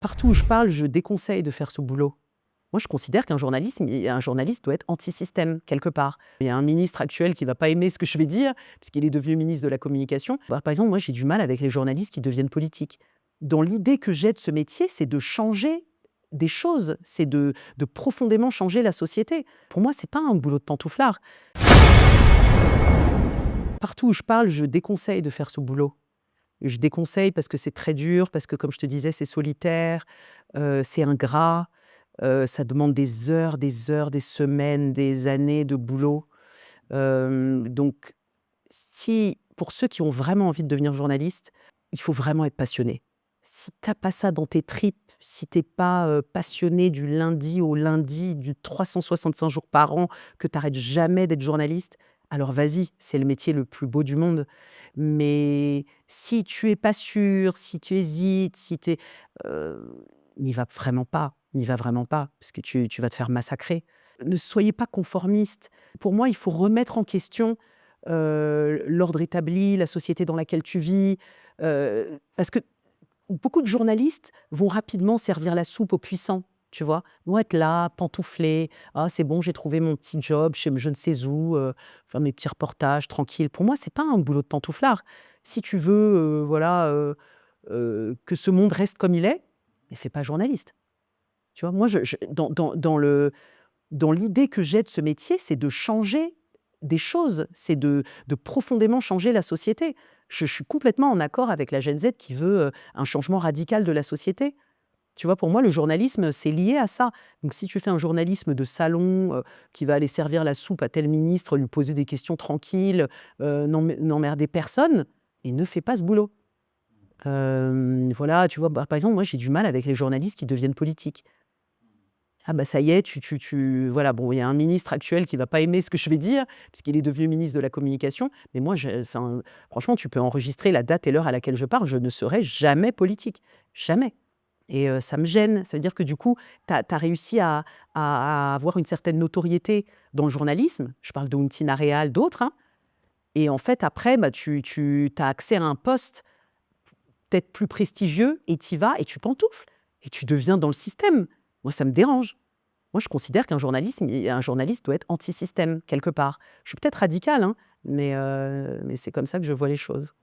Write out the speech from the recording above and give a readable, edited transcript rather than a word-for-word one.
Partout où je parle, je déconseille de faire ce boulot. Moi, je considère qu'un journaliste doit être anti-système, quelque part. Il y a un ministre actuel qui ne va pas aimer ce que je vais dire, puisqu'il est devenu ministre de la Communication. Par exemple, moi, j'ai du mal avec les journalistes qui deviennent politiques. Dans l'idée que j'ai de ce métier, c'est de changer des choses, c'est de profondément changer la société. Pour moi, ce n'est pas un boulot de pantouflard. Partout où je parle, je déconseille de faire ce boulot. Je déconseille parce que c'est très dur, parce que, comme je te disais, c'est solitaire, c'est ingrat, ça demande des heures, des semaines, des années de boulot. Donc, pour ceux qui ont vraiment envie de devenir journaliste, il faut vraiment être passionné. Si tu n'as pas ça dans tes tripes, si tu n'es pas passionné du lundi au lundi, du 365 jours par an, que tu n'arrêtes jamais d'être journaliste, alors vas-y, c'est le métier le plus beau du monde. Mais si tu es pas sûr, si tu hésites, n'y va vraiment pas, parce que tu vas te faire massacrer. Ne soyez pas conformiste. Pour moi, il faut remettre en question l'ordre établi, la société dans laquelle tu vis, parce que beaucoup de journalistes vont rapidement servir la soupe aux puissants, tu vois. Ils vont être là, pantouflés. Ah, c'est bon, j'ai trouvé mon petit job chez je ne sais où, faire mes petits reportages tranquilles. Pour moi, c'est pas un boulot de pantouflard. Si tu veux, que ce monde reste comme il est, mais fais pas journaliste. Tu vois, moi, dans l'idée que j'ai de ce métier, c'est de changer des choses, c'est de profondément changer la société. Je suis complètement en accord avec la Gen Z qui veut un changement radical de la société. Tu vois, pour moi, le journalisme, c'est lié à ça. Donc, si tu fais un journalisme de salon qui va aller servir la soupe à tel ministre, lui poser des questions tranquilles, n'emmerder personne, et ne fais pas ce boulot. Voilà, tu vois, par exemple, moi, j'ai du mal avec les journalistes qui deviennent politiques. Ah bah ça y est, voilà, bon, il y a un ministre actuel qui ne va pas aimer ce que je vais dire, puisqu'il est devenu ministre de la Communication. Mais moi, franchement, tu peux enregistrer la date et l'heure à laquelle je parle, je ne serai jamais politique. Jamais. Et ça me gêne. Ça veut dire que du coup, tu as réussi à avoir une certaine notoriété dans le journalisme. Je parle de Ountina Réal, d'autres. Hein. Et en fait, après, bah, tu as accès à un poste peut-être plus prestigieux et tu y vas et tu pantoufles. Et tu deviens dans le système. Moi, ça me dérange. Moi, je considère qu'un journaliste doit être anti-système, quelque part. Je suis peut-être radicale, hein, mais c'est comme ça que je vois les choses.